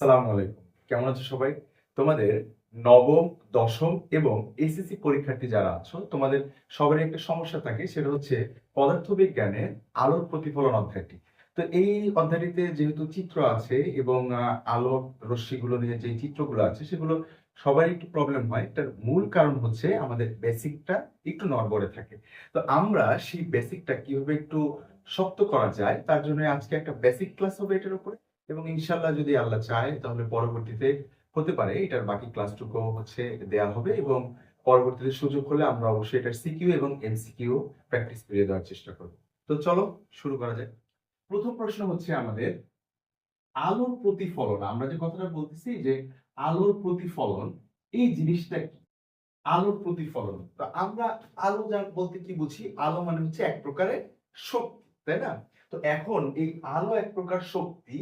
আসসালামু আলাইকুম। কেমন আছো সবাই? তোমাদের নবম, দশম এবং এসএসসি পরীক্ষার্থী যারা আছো, তোমাদের সবারই একটা সমস্যা থাকে, সেটা হচ্ছে পদার্থবিজ্ঞানের আলোর প্রতিফলন অধ্যায়টি। তো এই অধ্যায়টিতে যেহেতু চিত্র আছে এবং আলোর রশ্মিগুলো নিয়ে যে চিত্রগুলো আছে সেগুলো সবারই একটু প্রবলেম হয়। এটার মূল কারণ হচ্ছে আমাদের বেসিকটা একটু নড়বড়ে থাকে। তো আমরা সেই বেসিকটা কিভাবে একটু শক্ত করা যায় তার জন্য আজকে একটা বেসিক ক্লাস হবে এটার উপরে। এবং ইনশাল্লাহ যদি আল্লাহ চায় তাহলে পরবর্তীতে হতে পারে এটার বাকি ক্লাসটুকু দেয়া হবে এবং পরবর্তীতে সুযোগ হলে আমরা অবশ্যই এটার সিকিউ এবং এমসিকিউ প্র্যাকটিস করে দেওয়ার চেষ্টা করব। তো চলো শুরু করা যাক। প্রথম প্রশ্ন হচ্ছে আমাদের আলোর প্রতিফলন। আমরা যে কথাটা বলতেছি যে আলোর প্রতিফলন, এই জিনিসটা কি? আলোর প্রতিফলন, তো আমরা আলো যা বলতে কি বুঝি? আলো মানে হচ্ছে এক প্রকারের শক্তি, তাই না? তো এখন এই আলো এক প্রকার শক্তি,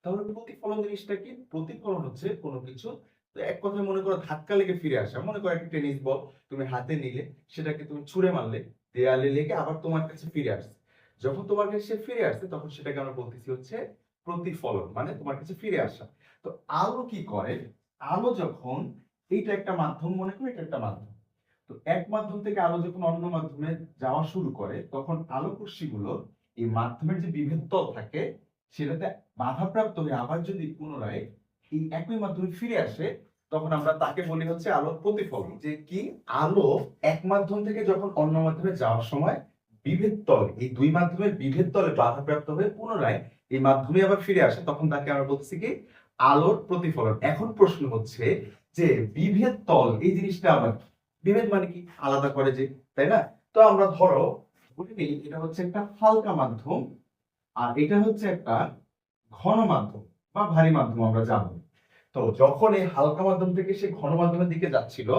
তাহলে প্রতিফলন জিনিসটা কি? প্রতিফলন হচ্ছে কোনো কিছু, তো এক কথায় মনে করো ধাক্কা লেগে ফিরে আসা। মনে করো একটা টেনিস বল তুমি হাতে নিলে, সেটাকে তুমি ছুঁড়ে মারলে, দেয়ালে লেগে আবার তোমার কাছে ফিরে আসছে। যখন তোমার কাছে ফিরে আসছে তখন সেটাকে আমরা বলতেছি হচ্ছে প্রতিফলন, মানে তোমার কাছে ফিরে আসা। তো আলো কি করে? আলো যখন, এইটা একটা মাধ্যম, মনে করো এটা একটা মাধ্যম, তো এক মাধ্যম থেকে আলো যখন অন্য মাধ্যমে যাওয়া শুরু করে তখন আলোক রশ্মিগুলো এই মাধ্যমের যে বিভেদ তল থাকে সেটাতে বাধাপ্রাপ্ত হয়ে আবার যদি পুনরায় এই একই মাধ্যমে ফিরে আসে তখন আমরা তাকে বলি হচ্ছে আলোর প্রতিফলন। যে কি, আলো এক মাধ্যম থেকে যখন অন্য মাধ্যমে যাওয়ার সময় বিভেদ তল, এই দুই মাধ্যমের বিভেদ তলে বাধাপ্রাপ্ত হয়ে পুনরায় এই মাধ্যমে আবার ফিরে আসে, তখন তাকে আমরা বলতেছি কি আলোর প্রতিফলন। এখন প্রশ্ন হচ্ছে যে বিভেদ তল এই জিনিসটা আবার কি? বিভেদ মানে কি? আলাদা করে যে, তাই না? তো আমরা ধরো বলি নিই এটা হচ্ছে একটা হালকা মাধ্যম আর এটা হচ্ছে একটা ঘন মাধ্যম বা ভারী মাধ্যম আমরা জানি। তো যখন এই হালকা মাধ্যম থেকে সে ঘন মাধ্যমের দিকে যাচ্ছিল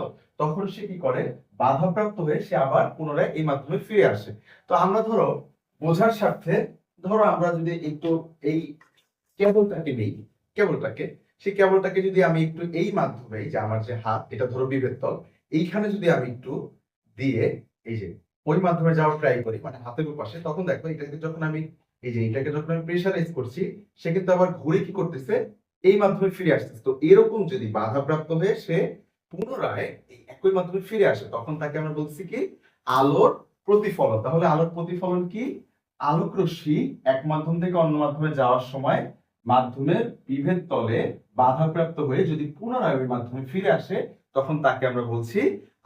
তখন সে কি করে? বাধাপ্রাপ্ত হয়ে সে আবার পুনরায় এই মাধ্যমে ফিরে আসে। তো আমরা ধরো বোঝার স্বার্থে, ধরো আমরা যদি একটু এই কেবলটাকে নেই, কেবলটাকে, সেই কেবলটাকে যদি আমি একটু এই মাধ্যমে, এই যে আমার যে হাত, এটা ধরো বিভেদ তল, এইখানে যদি আমি একটু দিয়ে এই যে ওই মাধ্যমে যাওয়ার ট্রাই করি, মানে হাতের পাশে, তখন দেখো এটাকে যখন আমি এই যে এটাকে যখন আমি প্রেসারাইজ করছি সে কিন্তু আবার ঘুরে কি করতেছে? এই মাধ্যমে ফিরে আসতেছে। তো এরকম যদি বাধাপ্রাপ্ত হয়ে সে পুনরায় এই একই মাধ্যমে ফিরে আসে তখন তাকে আমরা বলছি কি আলোর প্রতিফলন। তাহলে আলোর প্রতিফলন কি? আলোক রশ্মি এক মাধ্যম থেকে অন্য মাধ্যমে যাওয়ার সময় মাধ্যমের বিভেদ তলে বাধাপ্রাপ্ত হয়ে যদি পুনরায় ওই মাধ্যমে ফিরে আসে তখন তাকে আমরা বলছি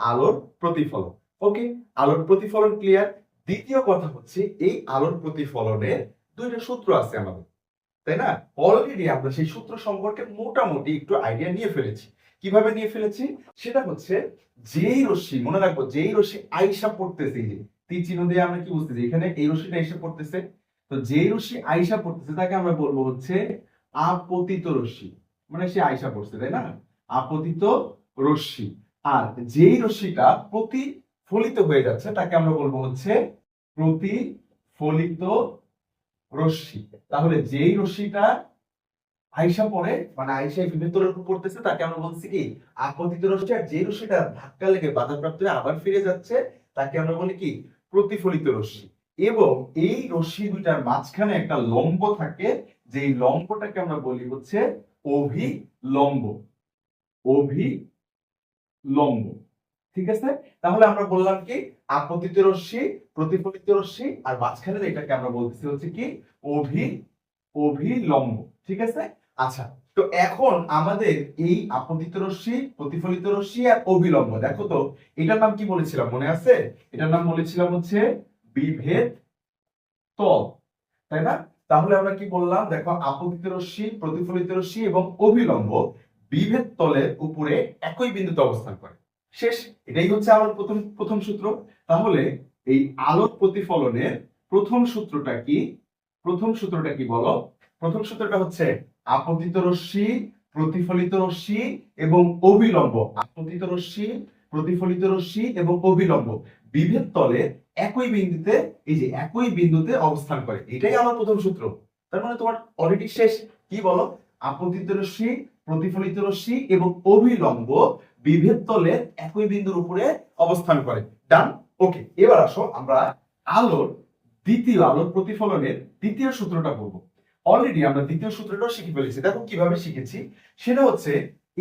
আলোর প্রতিফলন। ওকে, আলোর প্রতিফলন ক্লিয়ার। দ্বিতীয় কথা হচ্ছে এই আলোর প্রতিফলনের দুইটা সূত্র আছে আমাদের, তাই না? অলরেডি আমরা সেই সূত্র সম্পর্কে মোটামুটি একটু আইডিয়া নিয়ে ফেলেছি। কিভাবে নিয়ে ফেলেছি সেটা হচ্ছে, যেই রশ্মি, মনে রাখবো, যেই রশ্মি আইসা পড়তেছে, এই যে তীর চিহ্ন দিয়ে আমরা কি বুঝতেছি এখানে এই রশ্মিটা এসে পড়তেছে, তো যেই রশ্মি আইসা পড়তেছে তাকে আমরা বলবো হচ্ছে আপতিত রশ্মি, মানে সে আইসা পড়ছে, তাই না? আপতিত রশ্মি। আর যেই রশ্মিটা প্রতিফলিত হয়ে যাচ্ছে তাকে আমরা বলবো হচ্ছে প্রতিফলিত রশ্মি। তাহলে যেই রশ্মিটা আইসা পড়ে, মানে আইসা বিভেদতলের উপর পড়তেছে তাকে আমরা বলছি কি আপতিত রশ্মি। আর যে রশ্মিটা ধাক্কা লেগে বাধাপ্রাপ্ত হয়ে আবার ফিরে যাচ্ছে তাকে আমরা বলি কি প্রতিফলিত রশ্মি। এবং এই রশ্মি দুইটার মাঝখানে একটা লম্ব থাকে, যেই লম্বটাকে আমরা বলি হচ্ছে অভিলম্ব। অভিলম্ব, ঠিক আছে? তাহলে আমরা বললাম কি আপতিত রশ্মি, প্রতিফলিত রশ্মি, আর মাঝখানে এটাকে আমরা বলতেছি হচ্ছে কি অভিলম্ব, ঠিক আছে? আচ্ছা, তো এখন আমাদের এই আপতিত রশ্মি, প্রতিফলিত রশ্মি আর অভিলম্ব, দেখো তো এটার নাম কি বলেছিলাম মনে আছে? এটার নাম বলেছিলাম হচ্ছে বিভেদ তল, তাই না? তাহলে আমরা কি বললাম? দেখো আপতিত রশ্মি, প্রতিফলিত রশ্মি এবং অভিলম্ব বিভেদ তলের উপরে একই বিন্দুতে অবস্থান করে। শেষ, এটাই হচ্ছে আমার প্রথম প্রথম সূত্র। তাহলে এই আলোক প্রতিফলনের প্রথম সূত্রটা কি? প্রথম সূত্রটা কি বলো? প্রথম সূত্রটা হচ্ছে আপতিত রশ্মি, প্রতিফলিত রশ্মি এবং অভিলম্ব। আপতিত রশ্মি, প্রতিফলিত রশ্মি এবং অভিলম্ব বিভেদ তলে একই বিন্দুতে, এই যে একই বিন্দুতে অবস্থান করে, এটাই আমার প্রথম সূত্র। তার মানে তোমার অলরেডি শেষ। কি বলো? আপতিত রশ্মি, প্রতিফলিত রশ্মি এবং অভিলম্ব বিভেদ তলে একই বিন্দুর উপরে অবস্থান করে। ডান। ওকে, এবার আসো আমরা আলোর প্রতিফলনের দ্বিতীয় সূত্রটা বলবো। অলরেডি আমরা দ্বিতীয় সূত্রটাও শিখে ফেলেছি। দেখো কিভাবে শিখেছি, সেটা হচ্ছে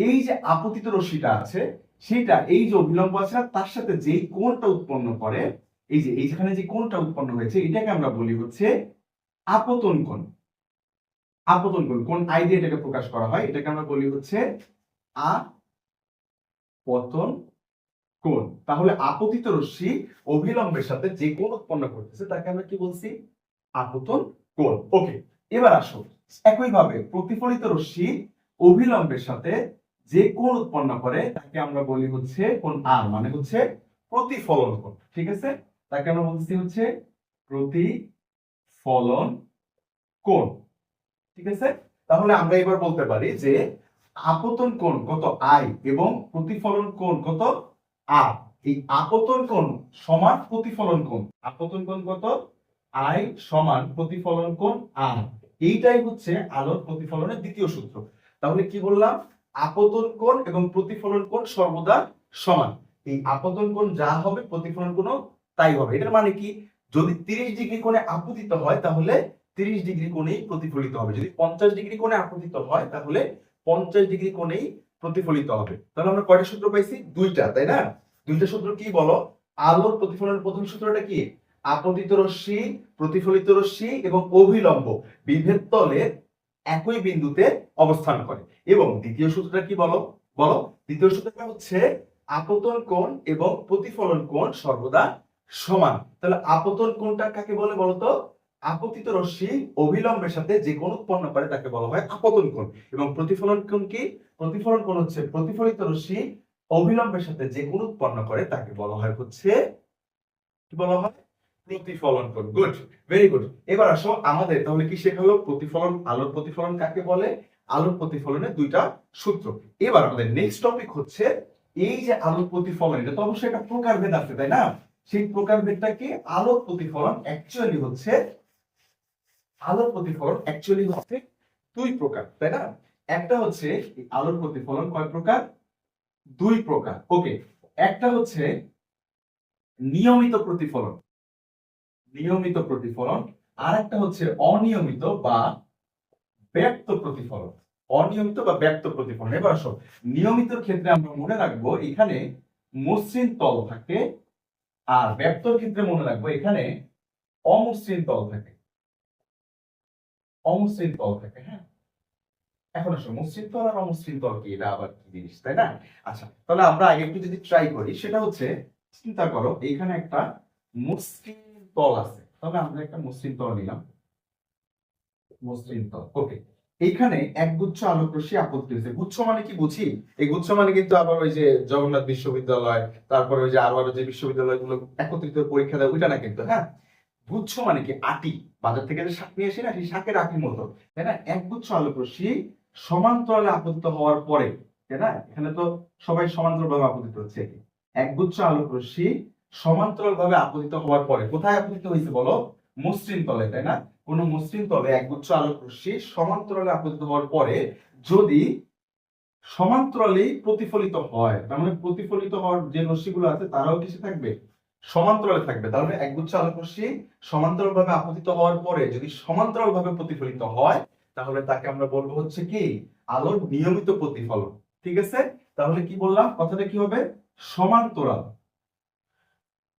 এই যে আপতিত রশ্মিটা আছে সেটা এই যে অভিলম্ব আছে না তার সাথে যেই কোণটা উৎপন্ন করে, এই যে এইখানে যে কোণটা উৎপন্ন হয়েছে এটাকে আমরা বলি হচ্ছে আপতন কোণ। আপতন কোণ, কোন আই দিয়ে এটাকে প্রকাশ করা হয়, এটাকে আমরা বলি হচ্ছে আপতন কোণ। তাহলে আপতিত রশ্মি অভিলম্বের সাথে যে কোণ উৎপন্ন করতেছে তাকে আমরা কি বলছি, আপতন কোণ। ওকে, এবার আসো একইভাবে প্রতিফলিত রশ্মি অভিলম্বের সাথে যে কোণ উৎপন্ন করে তাকে আমরা বলি হচ্ছে কোণ আর, মানে হচ্ছে প্রতিফলন কোণ। ঠিক আছে, তাকে আমরা বলছি হচ্ছে প্রতিফলন কোণ। ঠিক আছে, তাহলে আমরা এবার বলতে পারি যে আপতন কোণ কত আই এবং প্রতিফলন কোণ কত আর। এই আপতন কোণ সমান প্রতিফলন কোণ, আপতন কোণ কত আই সমান প্রতিফলন কোণ আর। এইটাই হচ্ছে আলোর প্রতিফলনের দ্বিতীয় সূত্র। তাহলে কি বললাম, আপতন কোণ এবং প্রতিফলন কোণ সর্বদা সমান। এই আপতন কোণ যা হবে প্রতিফলন কোণও তাই হবে। এটার মানে কি, যদি 30 ডিগ্রি কোণে আপতিত হয় তাহলে 30 ডিগ্রি কোণেই প্রতিফলিত হবে, যদি 50 ডিগ্রি কোণে আপতিত হয় তাহলে 50 ডিগ্রি কোণেই প্রতিফলিত হবে। তাহলে আমরা কয়টা সূত্র পাইছি, দুইটা, তাই না? দুইটা সূত্র কি বলো, আলোর প্রতিফলনের প্রথম সূত্রটা কি, আপতিত রশ্মি, প্রতিফলিত রশ্মি এবং অভিলম্ব বিভেদ তলের একই বিন্দুতে অবস্থান করে। এবং দ্বিতীয় সূত্রটা কি বলো, বলো দ্বিতীয় সূত্রটা হচ্ছে আপতন কোণ এবং প্রতিফলন কোণ সর্বদা সমান। তাহলে আপতন কোণটা কাকে বলে বলতো, আপতিত রশ্মি অভিলম্বের সাথে যে কোণ উৎপন্ন করে তাকে বলা হয় আপতন কোণ। এবং প্রতিফলন কোণ কি, প্রতিফলন কোণ হচ্ছে প্রতিফলিত রশ্মি অভিলম্বের সাথে যে কোণ উৎপন্ন করে তাকে বলা হয় হচ্ছে কি বলা হয়, প্রতিফলন কোণ। Good, very good. এবার আসো আমাদের তাহলে কি শেখা হলো, প্রতিফলন, আলোর প্রতিফলন কাকে বলে, আলোর প্রতিফলনের দুইটা সূত্র। এবার আমাদের নেক্সট টপিক হচ্ছে এই যে আলোর প্রতিফলন, এটা তো অবশ্যই একটা প্রকারভেদ আছে তাই না? সেই প্রকারভেদটা কি, আলোর প্রতিফলন অ্যাকচুয়ালি হচ্ছে, আলোর প্রতিফলন অ্যাকচুয়ালি হচ্ছে দুই প্রকার, তাই না? একটা হচ্ছে আলোর প্রতিফলন কয় প্রকার, দুই প্রকার। ওকে, একটা হচ্ছে নিয়মিত প্রতিফলন, নিয়মিত প্রতিফলন, আর একটা হচ্ছে অনিয়মিত বা ব্যক্ত প্রতিফলন, অনিয়মিত বা ব্যক্ত প্রতিফলন। এবার আসো নিয়মিতর ক্ষেত্রে আমরা মনে রাখবো এখানে মসৃণ তল থাকে, আর ব্যক্তর ক্ষেত্রে মনে রাখবো এখানে অমসৃণ তল থাকে, অমসৃণ তল থাকে। হ্যাঁ, এখন আসো মসৃণ তল আর অমসৃণ তল কি, এটা আবার কি জিনিস, তাই না? আচ্ছা, তাহলে আমরা আগে একটু যদি ট্রাই করি, সেটা হচ্ছে চিন্তা করো এইখানে একটা মসৃণ তল আছে, তাহলে আমরা একটা মসৃণ তল নিলাম, মসৃণ তল। ওকে, এইখানে একগুচ্ছ আলোক রশ্মি আপতিত হয়েছে। গুচ্ছ মানে কি বুঝি, এই গুচ্ছ মানে কিন্তু আবার ওই যে জগন্নাথ বিশ্ববিদ্যালয়, তারপরে ওই যে আরো যে বিশ্ববিদ্যালয়গুলো একত্রিত পরীক্ষা দেয় ওইটা না কিন্তু। হ্যাঁ, গুচ্ছ মানে কি, আটি, বাজার থেকে যে শাক নিয়ে আসি না, সেই শাকের আটির মতো, তাই না? একগুচ্ছ আলোক রশ্মি সমান্তরালে আপতিত হওয়ার পরে, তাই না, এখানে তো সবাই সমান্তরাল ভাবে আপতিত হচ্ছে, একগুচ্ছ আলোক রশ্মি সমান্তরাল ভাবে আপতিত হওয়ার পরে কোথায় আপতিত হয়েছে বলো, মসৃণ তলে, তাই না? কোন মসৃণ তলে একগুচ্ছ আলোক রশ্মি সমান্তরালে আপতিত হওয়ার পরে যদি সমান্তরালেই প্রতিফলিত হয়, তার মানে প্রতিফলিত হওয়ার যে রশ্মিগুলো আছে তারাও কিসে থাকবে, সমান্তরালে থাকবে। তাহলে একগুচ্ছ আলোক রশ্মি সমান্তরাল ভাবে আপতিত হওয়ার পরে যদি সমান্তরাল ভাবে প্রতিফলিত হয় তাহলে তাকে আমরা বলবো হচ্ছে কি, আলোর নিয়মিত প্রতিফলন। ঠিক আছে, তাহলে কি বললাম, কথাটা কি হবে, সমান্তরাল,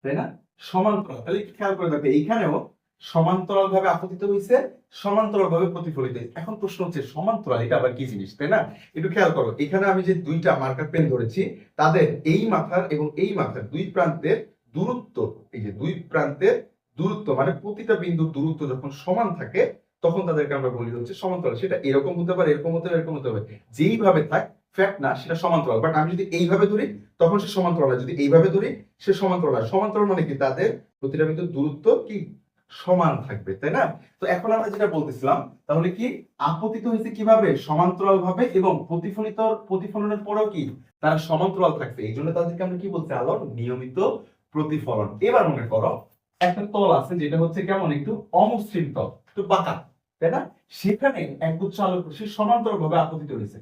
তাই না? সমান্তরাল। তাহলে একটু খেয়াল করে দেখো এইখানেও সমান্তরাল ভাবে আপতিত হয়েছে, সমান্তরাল ভাবে প্রতিফলিত হয়েছে। এখন প্রশ্ন হচ্ছে সমান্তরাল এটা আবার কি জিনিস, তাই না? একটু খেয়াল করো, এখানে আমি যে দুইটা মার্কার পেন ধরেছি তাদের এই মাথার এবং এই মাথার দুই প্রান্তের দূরত্ব, এই যে দুই প্রান্তের দূরত্ব মানে প্রতিটা বিন্দুর দূরত্ব যখন সমান থাকে তখন তাদেরকে আমরা বলি হচ্ছে সমান্তরাল। সেটা এরকম হতে পারে, এরকম হতে পারে, এরকম হতে পারে, যেইভাবে থাক ফ্যাক্ট না সেটা সমান্তরাল। বাট আমি যদি এইভাবে ধরি তখন সে সমান্তরাল, যদি এইভাবে ধরি সে সমান্তরাল। সমান্তরাল মানে কি, তাদের প্রতিটা বিন্দুর দূরত্ব কি সমান থাকবে, তাই না? তো এখন আমরা যেটা বলতেছিলাম, তাহলে কি আপতিত হয়েছে কিভাবে, সমান্তরাল ভাবে, এবং প্রতিফলনের পরেও কি তারা সমান্তরাল থাকছে, এই জন্য তাদেরকে আমরা কি বলছি, আলোর নিয়মিত প্রতিফলন। এবার মনে করো একটা তল আছে যেটা হচ্ছে কেমন, একটু অমসৃণ তল, একটু বাঁকা, তাই না? সেখানে একগুচ্ছ আলোক রশ্মি সমান্তরাল ভাবে আপতিত হয়েছে,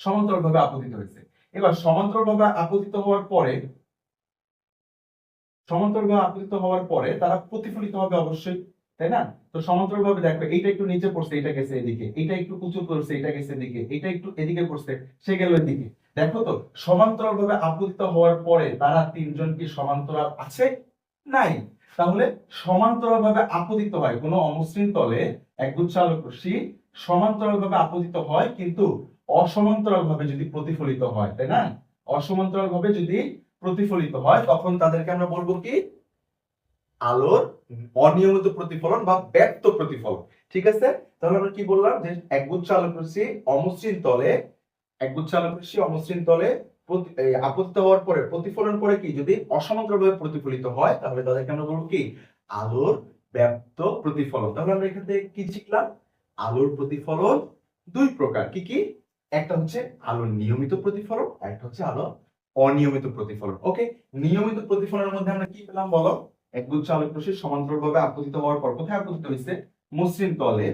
সমান্তরাল ভাবে আপতিত হয়েছে। এবার সমান্তরাল ভাবে আপতিত হওয়ার পরে, সমান্তরাল ভাবে আপতিত হওয়ার পরে তারা প্রতিফলিত হবে অবশ্যই, তাই না? তো সমান্তরাল ভাবে দেখো, এইটা একটু নিচে পড়ছে, এটা গেছে এদিকে, এটা একটু উঁচু করছে, এটা গেছে এদিকে, এটা একটু এদিকে পড়ছে, সে গেল এদিকে। দেখো তো সমান্তরাল ভাবে আপতিত হওয়ার পরে তারা তিনজন কি সমান্তরাল আছে? নাই। তাহলে সমান্তরাল ভাবে আপতিত হয় কোন অমসৃণ তলে একগুচ্ছ আলোক রশ্মি সমান্তরাল ভাবে আপতিত হয়, কিন্তু অসমান্তরাল ভাবে যদি প্রতিফলিত হয়, তাই না? অসমান্তরাল ভাবে যদি প্রতিফলিত হয় তখন তাদেরকে আমরা বলবো কি? আলোর অনিয়মিত প্রতিফলন বা ব্যক্ত প্রতিফলন। ঠিক আছে, তাহলে আমরা কি বললাম যে একগুচ্ছ আলোক রশ্মি অমসৃণ তলে, একগুচ্ছ আলোক রশ্মি অমসৃণ তলে আপতিত হওয়ার পরে প্রতিফলন করে কি যদি অসমান্তরালভাবে প্রতিফলিত হয় তাহলে তাদেরকে আমরা বলবো কি? আলোর ব্যক্ত প্রতিফলন। তাহলে আমরা এখান থেকে কি শিখলাম? আলোর প্রতিফলন দুই প্রকার, কি কি? একটা হচ্ছে আলোর নিয়মিত প্রতিফলন, আর একটা হচ্ছে আলোর অনিয়মিত প্রতিফলন। ওকে, নিয়মিত প্রতিফলনের মধ্যে আমরা কি পেলাম বলো? একগুচ্ছ আলোক রশ্মি সমান্তরালভাবে আপতিত হওয়ার পর কোথায় আপতিত হয়েছে? মসৃণ তলে।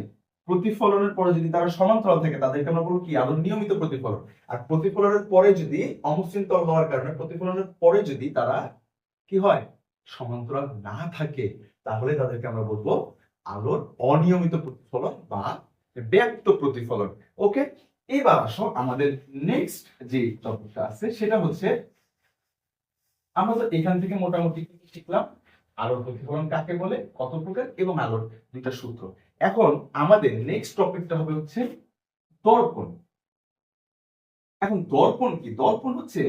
প্রতিফলনের পরে যদি তারা সমান্তরাল থাকে তাদেরকে আমরা বলবো কি? আলোর নিয়মিত প্রতিফলন। আর প্রতিফলনের পরে যদি অমসৃণ তল হওয়ার কারণে প্রতিফলনের পরে যদি তারা কি হয়? সমান্তরাল না থাকে তাহলে তাদেরকে আমরা বলবো আলোর অনিয়মিত প্রতিফলন বা ব্যক্ত প্রতিফলন। ওকে, এবার আসো আমাদের নেক্সট যে টপিকটা আছে সেটা হচ্ছে, আমরা তো এখান থেকে মোটামুটি কি শিখলাম? আলোর প্রতিফলন কাকে বলে, কত প্রকার, এবং আলোর দুইটা সূত্র। এখন আমাদের নেক্সট টপিকটা হবে হচ্ছে দর্পণ। এখন দর্পণ কি? দর্পণ হচ্ছে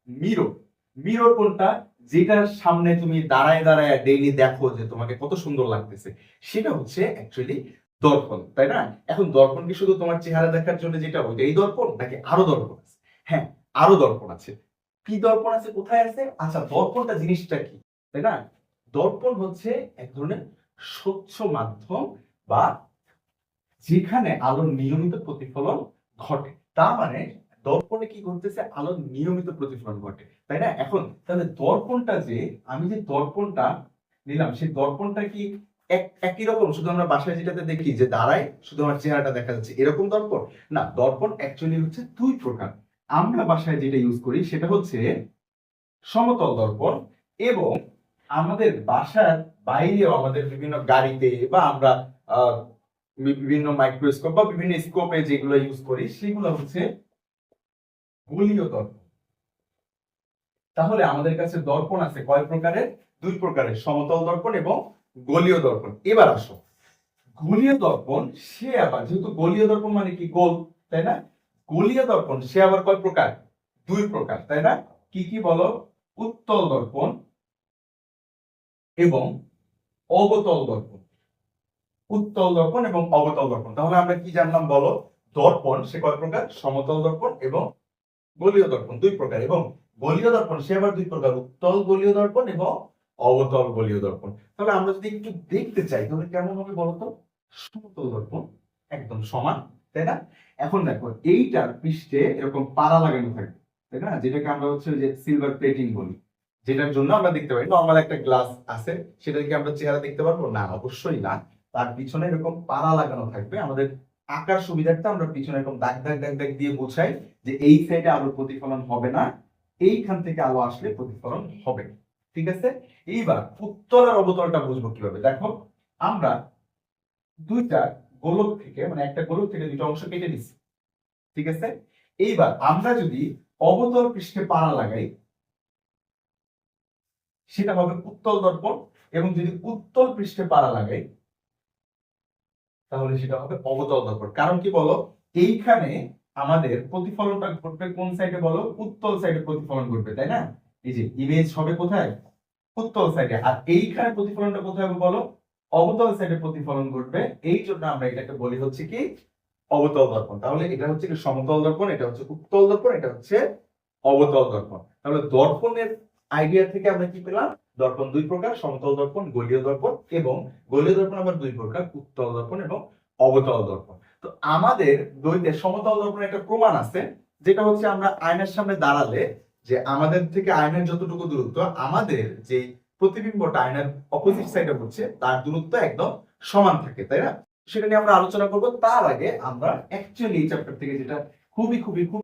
মিরর। মিরর কোনটা? যেটার সামনে তুমি দাঁড়ায় দাঁড়ায় ডেইলি দেখো যে তোমাকে কত সুন্দর লাগতেছে, সেটা হচ্ছে অ্যাকচুয়ালি দর্পণ, তাই না? এখন দর্পণ কি শুধু তোমার চেহারা দেখার জন্য যেটা ওইটাই দর্পণ, নাকি আরো দর্পণ আছে? হ্যাঁ, আরো দর্পণ আছে। কি দর্পণ আছে, কোথায় আছে? আচ্ছা, দর্পণটা জিনিসটা কি, তাই না? দর্পণ হচ্ছে এক ধরনের স্বচ্ছ মাধ্যম বা যেখানে আলোর নিয়মিত প্রতিফলন ঘটে। তার মানে দর্পণে কি ঘটতেছে? আলোর নিয়মিত প্রতিফলন ঘটে, তাই না? এখন তাহলে দর্পণটা যে আমি যে দর্পণটা নিলাম, সেই দর্পণটা কি একই রকম? শুধু আমরা বাসায় যেটাতে দেখি যে দাঁড়ায় শুধু আমার চেহারাটা দেখা যাচ্ছে, এরকম দর্পণ না। দর্পণ অ্যাকচুয়ালি হচ্ছে দুই প্রকার। আমরা বাসায় যেটা ইউজ করি সেটা হচ্ছে সমতল দর্পণ, এবং আমাদের বাসার বাইরেও আমাদের বিভিন্ন গাড়িতে বা আমরা বিভিন্ন মাইক্রোস্কোপ বা বিভিন্ন স্কোপে যেগুলো ইউজ করি সেগুলো হচ্ছে গোলীয় দর্পণ। তাহলে আমাদের কাছে দর্পণ আছে কয় প্রকারের? দুই প্রকারের, সমতল দর্পণ এবং গোলীয় দর্পণ। এবার আসো, গোলীয় দর্পণ সে আবার, যেহেতু গোলীয় দর্পণ মানে কি? গোল, তাই না? গোলীয় দর্পণ সে আবার কয় প্রকার? দুই প্রকার, তাই না? কি কি বলো? উত্তল দর্পণ এবং অবতল দর্পণ। উত্তল দর্পণ এবং অবতল দর্পণ। তাহলে আমরা কি জানলাম বলো? দর্পণ সে কয় প্রকার? সমতল দর্পণ এবং গোলীয় দর্পণ দুই প্রকার, এবং গোলীয় দর্পণ সে আবার দুই প্রকার, উত্তল গোলীয় দর্পণ এবং অবতল গোলীয় দর্পণ। তাহলে আমরা যদি একটু দেখতে চাই তাহলে কেমন হবে বলতো? সমতল দর্পণ একদম সমান, তাই না? এখন দেখো এইটার পৃষ্ঠে এরকম পাড়া লাগানো থাকবে, তাই না? যেটাকে আমরা হচ্ছে যে সিলভার প্লেটিং বলি, যেটার জন্য আমরা দেখতে পাই নরমাল একটা গ্লাস আছে, সেটা থেকে আমরা চেহারা দেখতে পারবো না? অবশ্যই না। তার পিছনে এরকম পাড়া লাগানো থাকবে। আমাদের আঁকার সুবিধার্থে আমরা পিছনে এরকম দাগ দাগ দাগ দাগ দিয়ে বোঝাই যে এই সাইডে আলোর প্রতিফলন হবে না, এইখান থেকে আলো আসলে প্রতিফলন হবে। ঠিক আছে, এইবার উত্তল আর অবতলটা বুঝবো কিভাবে? দেখো, আমরা দুইটা গোলক থেকে, মানে একটা গোলক থেকে দুইটা অংশ কেটে নিচ্ছি, ঠিক আছে? এইবার আমরা যদি অবতল পৃষ্ঠে পাড়া লাগাই সেটা হবে উত্তল দর্পণ, এবং যদি উত্তল পৃষ্ঠে পাড়া লাগাই তাহলে সেটা হবে অবতল দর্পণ। কারণ কি বলো? এইখানে আমাদের প্রতিফলনটা ঘটবে কোন সাইডে বলো? উত্তল সাইডে প্রতিফলন ঘটবে, তাই না? এই যে ইমেজ হবে কোথায়? উত্তল সাইডে। আর এইখানে প্রতিফলনটা কোথায় হবে বলো? অবতল সাইডে প্রতিফলন ঘটবে। এই জন্য আমরা এটাকে বলি হচ্ছে কি? অবতল দর্পণ। তাহলে এটা হচ্ছে কি সমতল দর্পণ, এটা হচ্ছে উত্তল দর্পণ, এটা হচ্ছে অবতল দর্পণ। তাহলে দর্পণের আইডিয়া থেকে আমরা কি পেলাম? দর্পণ দুই প্রকার, সমতল দর্পণ, গোলীয় দর্পণ, এবং গোলীয় দর্পণ আবার দুই প্রকার, উত্তল দর্পণ এবং অবতল দর্পণ। তো আমাদের দ্বৈতের সমতল দর্পণের একটা প্রমাণ আছে, যেটা হচ্ছে আমরা আয়নার সামনে দাঁড়ালে যে আমাদের থেকে আয়নার যতটুকু দূরত্ব, আমাদের যে প্রতিবিম্বটা আয়নার অপোজিট সাইডে হচ্ছে তার দূরত্ব একদম সমান থাকে, তাই না? সেটা নিয়ে আমরা আলোচনা করবো। তার আগে আমরা অ্যাকচুয়ালি এই চ্যাপ্টার থেকে যেটা খুবই খুবই খুব